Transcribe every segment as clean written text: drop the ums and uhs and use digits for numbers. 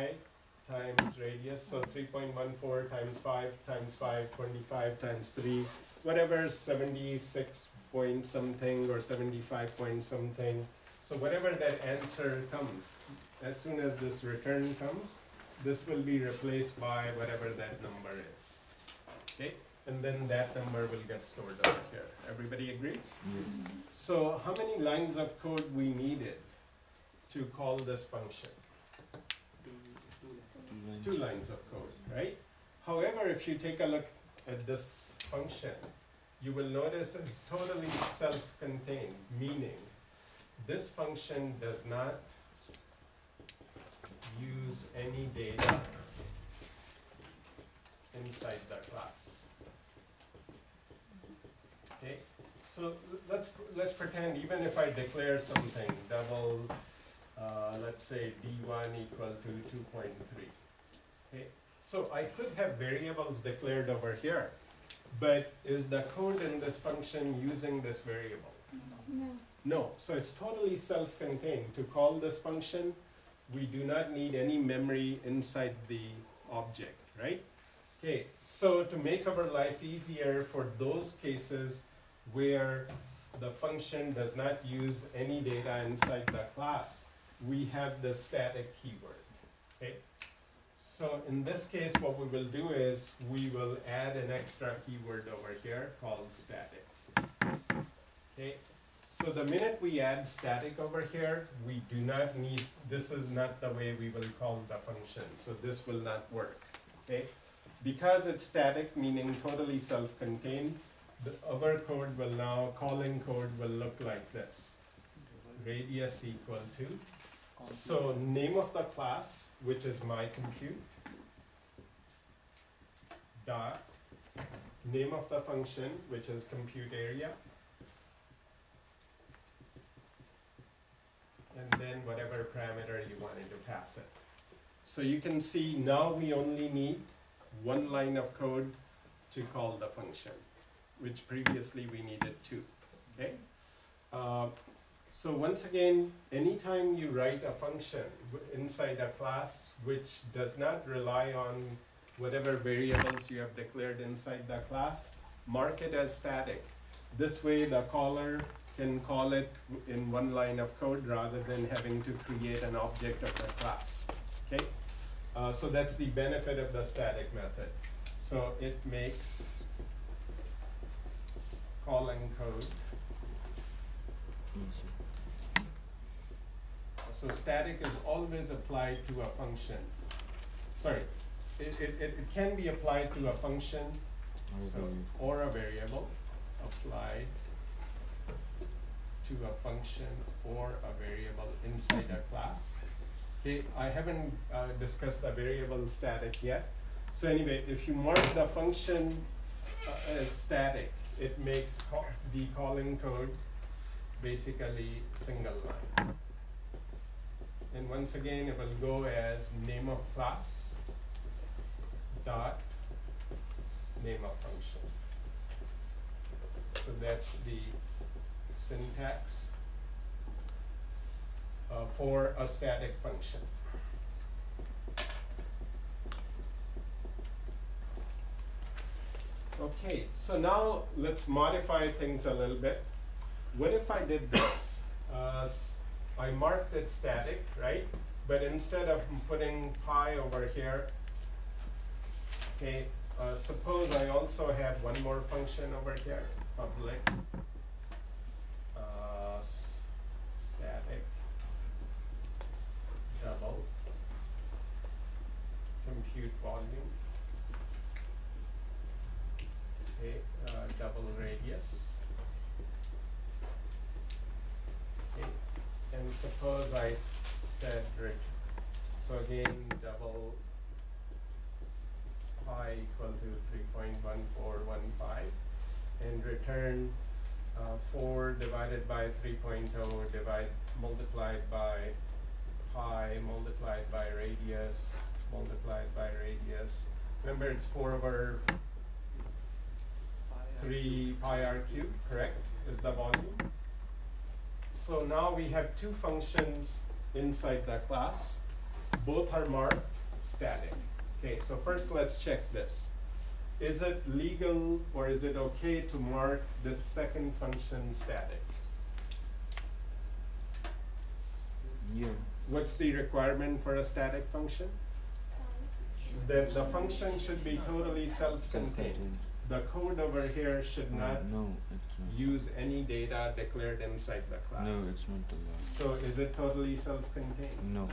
pi times radius, so 3.14 times 5 times 5, 25 times 3, whatever, 76 point something or 75 point something. So whatever that answer comes, as soon as this return comes, this will be replaced by whatever that number is. Okay? And then that number will get stored over here. Everybody agrees? Yes. So how many lines of code we needed to call this function? 2 lines of code, right? However, if you take a look at this function, you will notice it's totally self-contained, meaning this function does not use any data inside the class. Okay, so let's pretend even if I declare something double, let's say d1 equal to 2.3. Okay, so I could have variables declared over here, but is the code in this function using this variable? No. No, so it's totally self-contained. To call this function, we do not need any memory inside the object, right? Okay, so to make our life easier for those cases where the function does not use any data inside the class, we have the static keyword, okay? So in this case, what we will do is we will add an extra keyword over here called static, okay? So the minute we add static over here, we do not need, this is not the way we will call the function, so this will not work, okay? Because it's static, meaning totally self-contained, our code will now, calling code will look like this. Radius equal to, so name of the class, which is my compute, dot, name of the function, which is compute area, and then whatever parameter you wanted to pass it. So you can see now we only need 1 line of code to call the function, which previously we needed 2, okay? So once again, anytime you write a function inside a class which does not rely on whatever variables you have declared inside the class, mark it as static. This way the caller can call it in 1 line of code rather than having to create an object of the class, okay? So that's the benefit of the static method. So it makes calling code. So static is always applied to a function. Sorry, it can be applied to a function or a variable, applied to a function or a variable inside a class. Okay, I haven't discussed the variable static yet. So anyway, if you mark the function as static, it makes the calling code basically single line. And once again, it will go as name of class dot name of function. So that's the syntax for a static function. Okay, so now let's modify things a little bit. What if I did this? I marked it static, right? But instead of putting pi over here, okay, suppose I also have one more function over here, public static double compute volume, okay, double radius. Okay. And suppose I said, so again, double pi equal to 3.1415, and return 4 divided by 3.0 multiplied by pi multiplied by radius multiplied by radius. Remember, it's 4 over 3 pi r cubed, correct, is the volume. So now we have 2 functions inside the class. Both are marked static. Okay, so first let's check this. Is it legal or is it okay to mark this second function static? Yeah. What's the requirement for a static function? That the function should be totally self-contained. Self-contained. The code over here should not No, it's not. use any data declared inside the class. No, it's not allowed. So is it totally self-contained? No.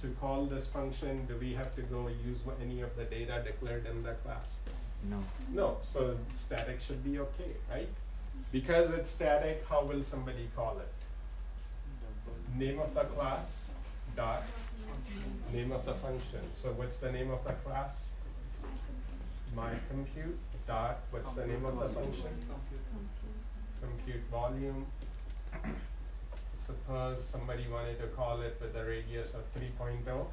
To call this function, do we have to go use any of the data declared in the class? No. No, so static should be okay, right? Because it's static, how will somebody call it? Name of the class dot name of the function. So what's the name of the class? MyCompute dot, what's the name of the function? Compute volume. Suppose somebody wanted to call it with a radius of 3.0,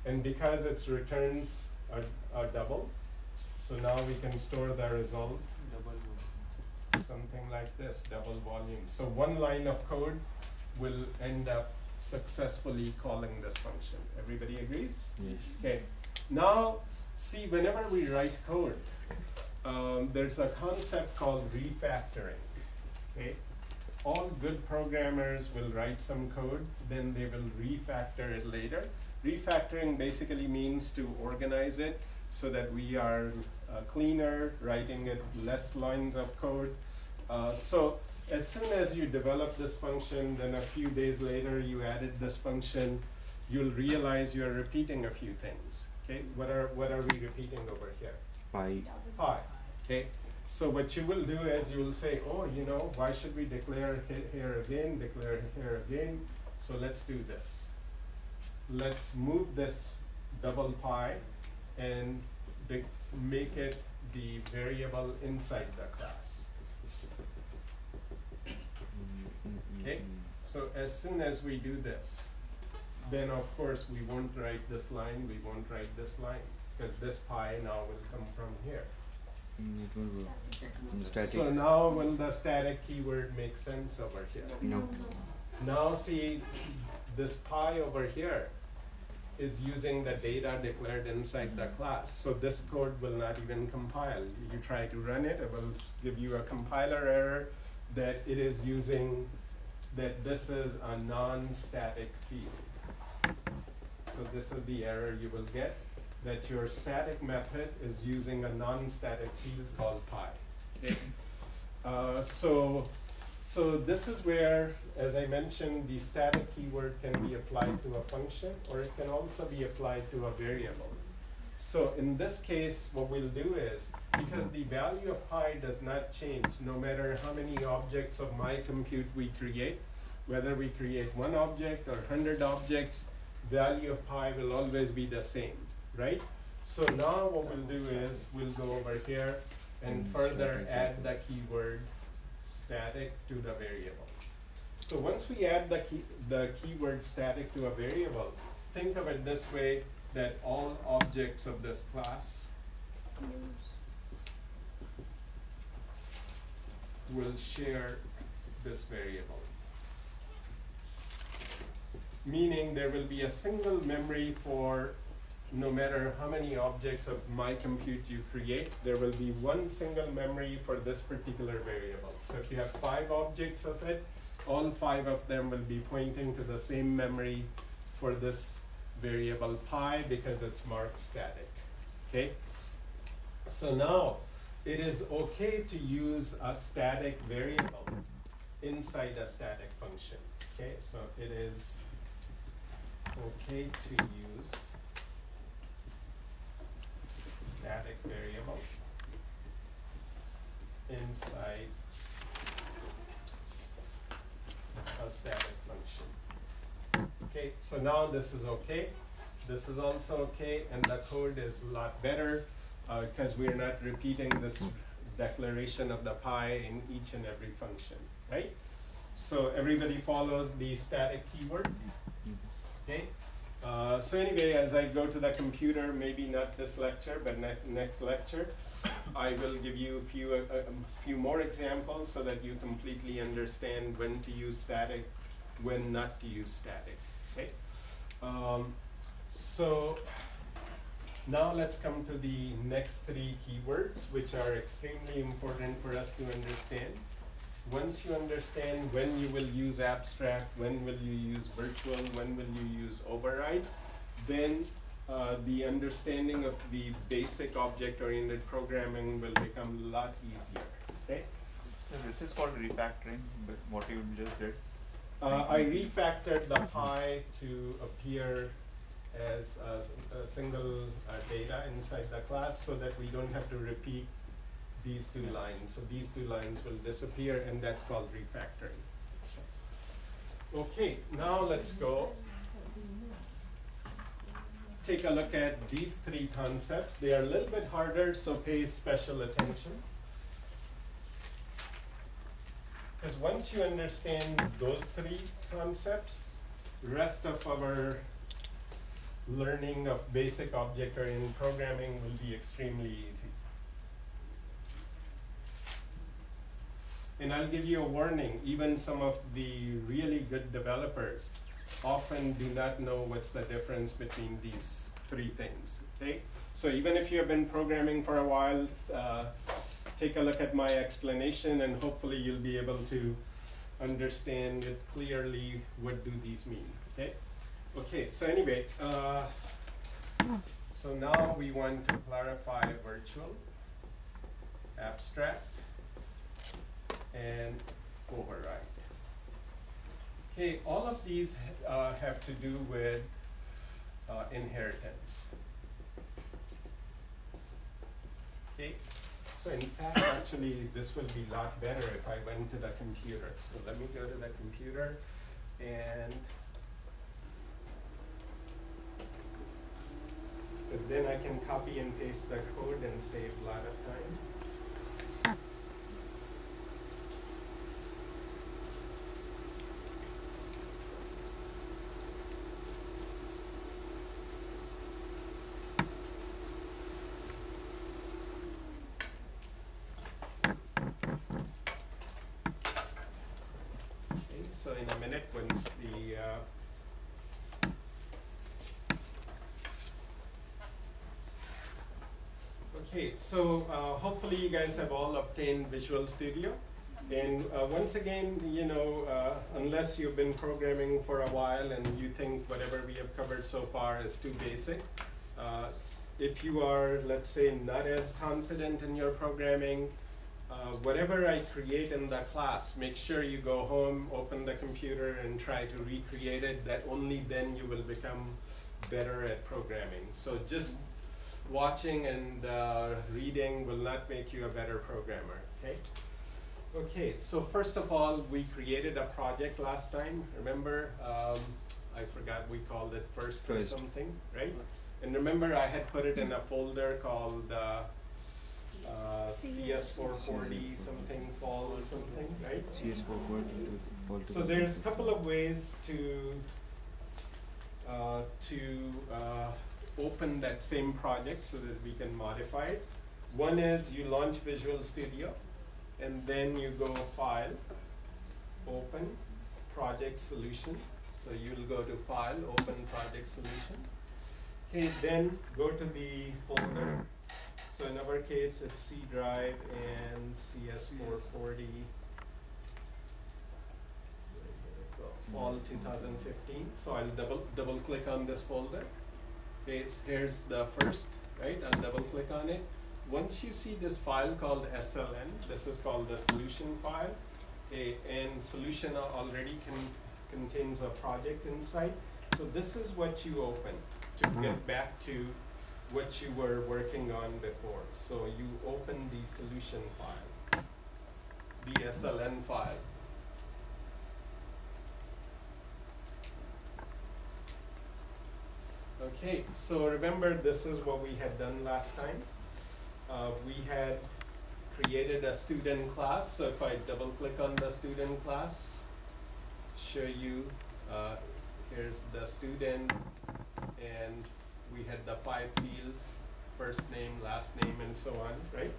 and because its returns are double, so now we can store the result something like this, double volume. So one line of code will end up successfully calling this function. Everybody agrees? Yes. Okay. Now, see, whenever we write code, there's a concept called refactoring. Okay. All good programmers will write some code, then they will refactor it later. Refactoring basically means to organize it so that we are cleaner, writing it less lines of code. So as soon as you develop this function, then a few days later you added this function, you'll realize you're repeating a few things. Okay, what are we repeating over here? Pi. Pi. Okay. So what you will do is you will say, oh, you know, why should we declare here again, declare here again? So let's do this. Let's move this double pi and make it the variable inside the class. Okay? So as soon as we do this, then of course we won't write this line, we won't write this line, because this pi now will come from here. It will static. So now will the static keyword make sense over here? No. Now see, this pi over here is using the data declared inside the class. So this code will not even compile. You try to run it, it will give you a compiler error that it is using, that this is a non-static field. So this is the error you will get, that your static method is using a non-static field called pi. Okay. So this is where, as I mentioned, the static keyword can be applied to a function, or it can also be applied to a variable. So in this case, what we'll do is, because the value of pi does not change no matter how many objects of MyCompute we create, whether we create 1 object or 100 objects, value of pi will always be the same, right? So now what we'll do is, we'll go over here and further add the keyword static to the variable. So once we add the keyword static to a variable, think of it this way, that all objects of this class will share this variable. Meaning there will be a single memory for no matter how many objects of MyCompute you create, there will be one single memory for this particular variable. So if you have 5 objects of it, all 5 of them will be pointing to the same memory for this variable pi because it's marked static. Okay? So now it is okay to use a static variable inside a static function. Okay, so it is okay to use static variable inside a static function. Okay, so now this is okay. This is also okay, and the code is a lot better because we're not repeating this declaration of the pi in each and every function, right? So everybody follows the static keyword. Okay. So anyway, as I go to the computer, maybe not this lecture, but next lecture, I will give you a few more examples so that you completely understand when to use static, when not to use static. Okay. So now let's come to the next three keywords, which are extremely important for us to understand. Once you understand when you will use abstract, when will you use virtual, when will you use override, then the understanding of the basic object-oriented programming will become a lot easier, okay? So this is called refactoring, but what you just did. I refactored the pi to appear as a single data inside the class so that we don't have to repeat these two lines. So these two lines will disappear, and that's called refactoring. Okay, now let's go take a look at these three concepts. They are a little bit harder, so pay special attention. Because once you understand those three concepts, the rest of our learning of basic object-oriented programming will be extremely easy. And I'll give you a warning, even some of the really good developers often do not know what's the difference between these three things, okay? So even if you've been programming for a while, take a look at my explanation and hopefully you'll be able to understand it clearly. What do these mean, okay? Okay, so anyway, so now we want to clarify virtual, abstract, and override. Okay, all of these have to do with inheritance. Okay, so in fact, actually, this will be a lot better if I went to the computer. So let me go to the computer, and because then I can copy and paste the code and save a lot of time. So in a minute, once the okay, so hopefully you guys have all obtained Visual Studio. And once again, you know, unless you've been programming for a while and you think whatever we have covered so far is too basic, if you are, let's say, not as confident in your programming, whatever I create in the class, make sure you go home, open the computer, and try to recreate it. That only then you will become better at programming. So just watching and reading will not make you a better programmer, okay? Okay, so first of all, we created a project last time. Remember, I forgot we called it first or something, right? And remember, I had put it in a folder called CS440 something fall or something, right? CS440. So there's a couple of ways to open that same project so that we can modify it. One is you launch Visual Studio, and then you go File, Open, Project Solution. So you'll go to File, Open Project Solution. Okay, then go to the folder. So in our case, it's C drive and CS440 fall 2015. So I'll double click on this folder. Okay, here's the first, right? I'll double click on it. Once you see this file called SLN, this is called the solution file. Okay, and solution already contains a project inside. So this is what you open to get back to what you were working on before. So you open the solution file, the SLN file. Okay, so remember, this is what we had done last time. We had created a student class. So if I double click on the student class, show you, here's the student, and we had the 5 fields, first name, last name, and so on, right?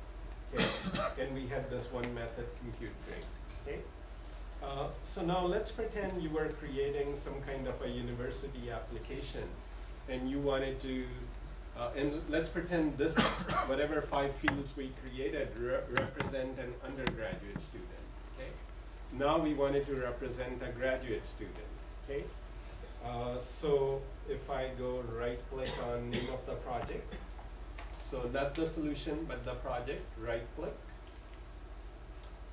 Okay. And we had this one method, compute grade, okay? So now let's pretend you were creating some kind of a university application. and you wanted to, and let's pretend this, whatever 5 fields we created represent an undergraduate student, okay? Now we wanted to represent a graduate student, okay? So if I go right click on name of the project, so not the solution, but the project, right click,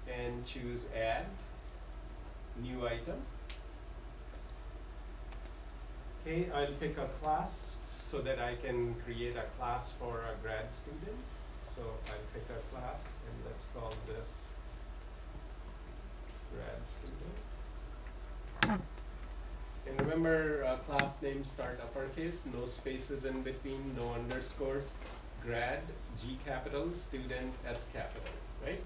and choose add, new item. Okay, I'll pick a class so that I can create a class for a grad student. So I'll pick a class and let's call this grad student. And remember, class names start uppercase, no spaces in between, no underscores, grad, G capital, student, S capital, right?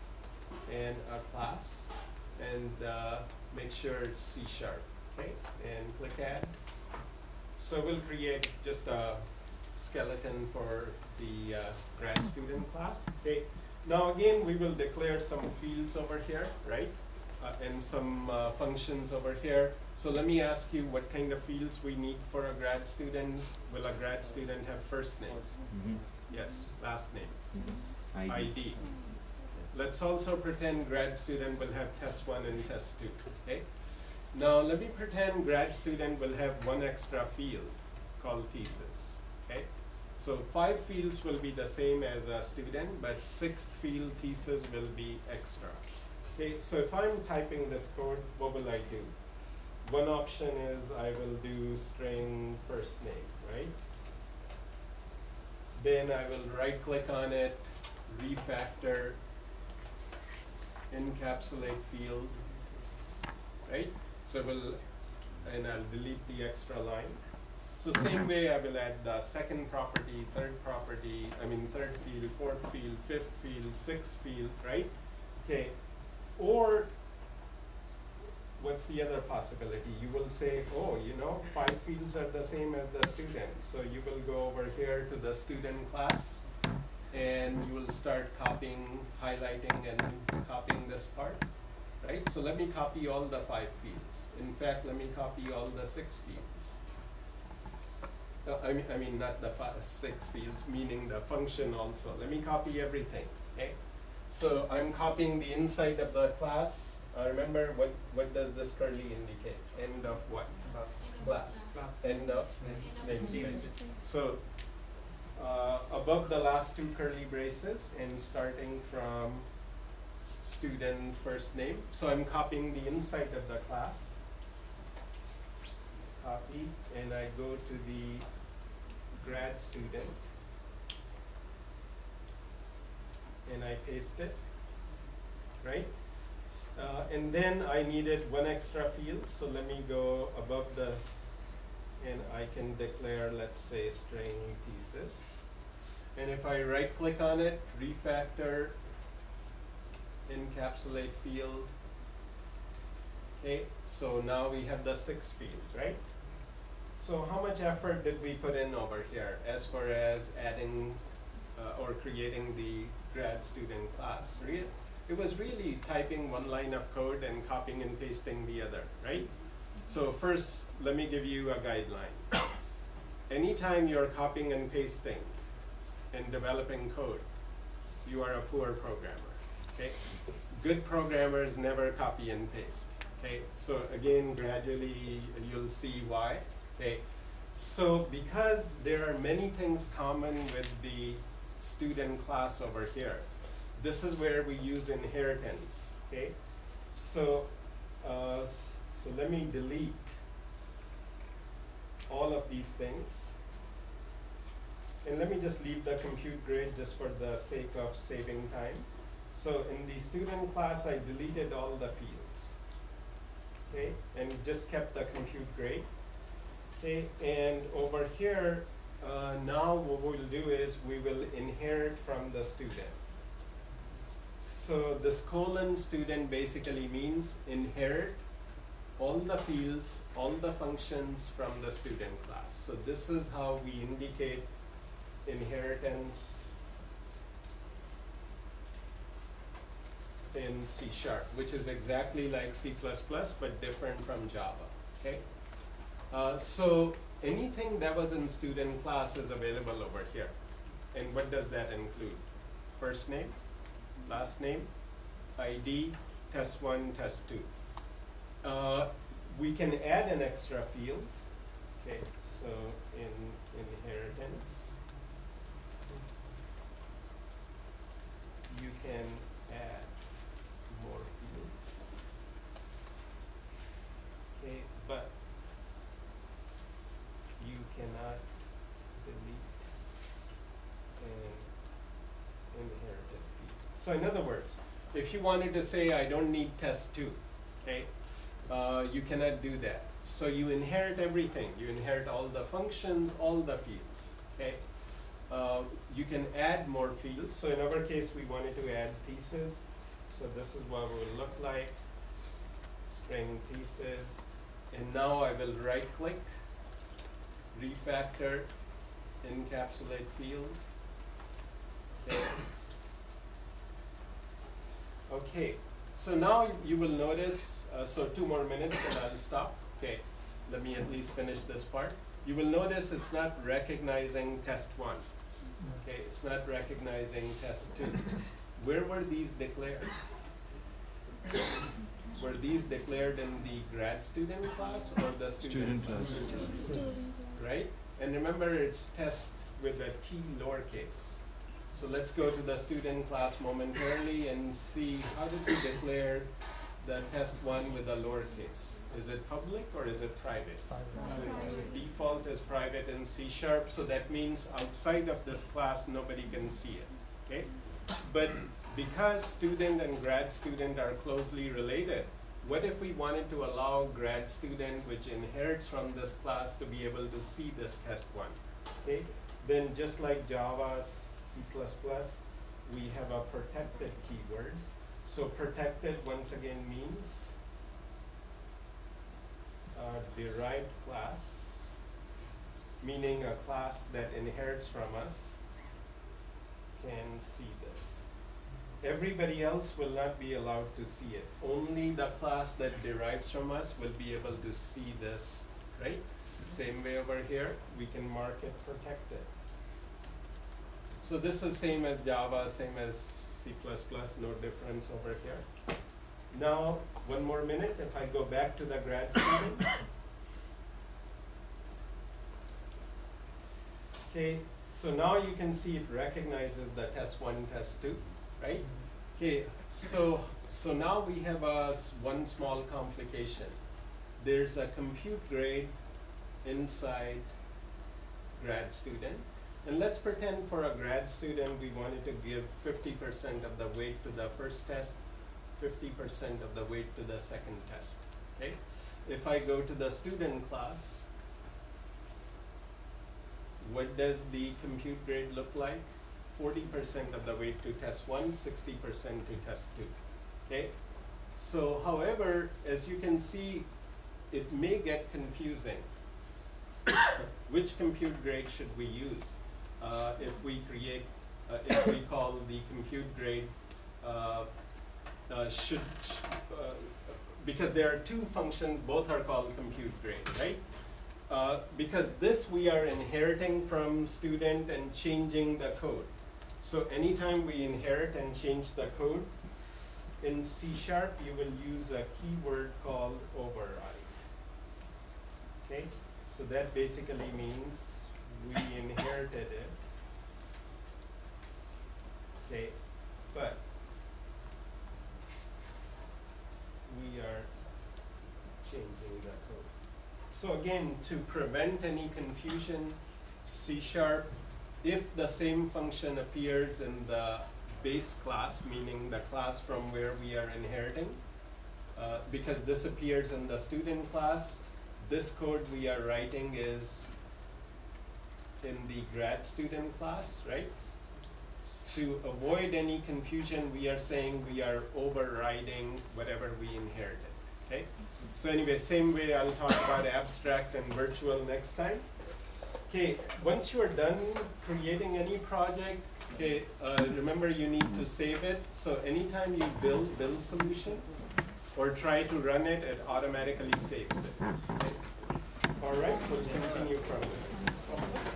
And a class, and make sure it's C#, okay? And click add. So we'll create just a skeleton for the grad student class, okay? Now again, we will declare some fields over here, right? And some functions over here. So let me ask you what kind of fields we need for a grad student. Will a grad student have first name? Mm-hmm. Yes, last name. Mm-hmm. ID. Let's also pretend grad student will have test 1 and test 2, okay? Now let me pretend grad student will have 1 extra field called thesis, okay? So 5 fields will be the same as a student, but 6th field thesis will be extra. Okay, so if I'm typing this code, what will I do? One option is I will do string first name, right? Then I will right click on it, refactor, encapsulate field, right? So and I'll delete the extra line. So same way I will add the second property, third field, fourth field, fifth field, sixth field, right? Okay, or what's the other possibility? You will say, oh, 5 fields are the same as the student. So you will go over here to the student class and you will start copying, highlighting, and copying this part, right? So let me copy all the 5 fields. In fact, let me copy all the 6 fields. I mean not the 6 fields, meaning the function also. Let me copy everything, okay? So I'm copying the inside of the class. Remember, what does this curly indicate? End of what? Class. End of namespace. So above the last 2 curly braces and starting from student first name. So I'm copying the inside of the class. Copy, and I go to the grad student and I paste it, right? And then I needed 1 extra field, so let me go above this and I can declare, let's say, string thesis. And if I right click on it, refactor, encapsulate field, okay, so now we have the 6th field, right? So how much effort did we put in over here as far as adding or creating the grad student class? It was really typing 1 line of code and copying and pasting the other, right? So first, let me give you a guideline. Anytime you're copying and pasting and developing code, you are a poor programmer, okay? Good programmers never copy and paste, okay? So again, gradually you'll see why, okay? So because there are many things common with the student class over here, this is where we use inheritance, okay? So, so let me delete all of these things. And let me just leave the compute grade just for the sake of saving time. So in the student class, I deleted all the fields, okay? And just kept the compute grade, okay? And over here, now what we'll do is we will inherit from the student. So this colon student basically means inherit all the fields, all the functions from the student class. So this is how we indicate inheritance in C#, which is exactly like C++, but different from Java, okay? So anything that was in student class is available over here. And what does that include? First name, last name, ID, test 1, test 2. We can add an extra field. Okay, so in inheritance, you can add more fields. Okay, but you cannot delete an inherited field. So in other words, if you wanted to say I don't need test 2, okay, you cannot do that. So you inherit everything. You inherit all the functions, all the fields. Okay. You can add more fields. So in our case, we wanted to add thesis. So this is what it will look like. String thesis. And now I will right click, refactor, encapsulate field. Okay. Okay. So now you will notice, so 2 more minutes and I'll stop. Okay, let me at least finish this part. You will notice it's not recognizing test 1. Okay, it's not recognizing test 2. Where were these declared? Were these declared in the grad student class or the student class? Right? And remember, it's test with a T lowercase. So let's go to the student class momentarily and see how did we declare the test 1 with a lowercase. Is it public or is it private? Private. Default is private in C#, so that means outside of this class nobody can see it. Okay? But because student and grad student are closely related, what if we wanted to allow grad student which inherits from this class to be able to see this test 1? Okay? Then just like Java, C++, we have a protected keyword. So protected once again means derived class, meaning a class that inherits from us can see this. Everybody else will not be allowed to see it. Only the class that derives from us will be able to see this, right? Same way over here, we can mark it protected. So this is same as Java, same as C++, no difference over here. Now, 1 more minute, if I go back to the grad student. Okay, so now you can see it recognizes the test 1, test 2, right? Okay, so now we have one small complication. There's a compute grade inside grad student. And let's pretend for a grad student we wanted to give 50% of the weight to the first test, 50% of the weight to the second test. Okay? If I go to the student class, what does the compute grade look like? 40% of the weight to test 1, 60% to test 2. Okay? So, however, as you can see, it may get confusing. Which compute grade should we use? If we call the compute grade, because there are 2 functions, both are called compute grade, right? Because this we are inheriting from student and changing the code. So anytime we inherit and change the code, in C# you will use a keyword called override. Okay? So that basically means we inherited it. Okay, but we are changing the code. So again, to prevent any confusion, C#, if the same function appears in the base class, meaning the class from where we are inheriting, because this appears in the student class, this code we are writing is in the grad student class, right? To avoid any confusion, we are saying we are overriding whatever we inherited, okay? So anyway, same way I'll talk about abstract and virtual next time. Okay, once you are done creating any project, okay, remember you need to save it. So anytime you build solution or try to run it, it automatically saves it. Okay? All right, we'll continue from there.